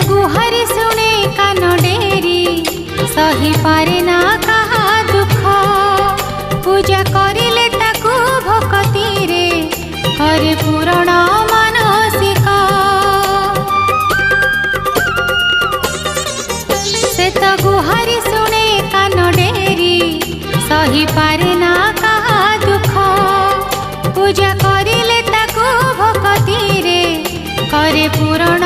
गुहारी सुने कान डेरी सही पारे ना कहा दुख पूजा करिले ताकू भक्ति रे करे पूरण मानसिक से तो गुहारी सुने कान डेरी सही पारे ना कहा दुख पूजा करिले ताकू भक्ति रे करे पूरण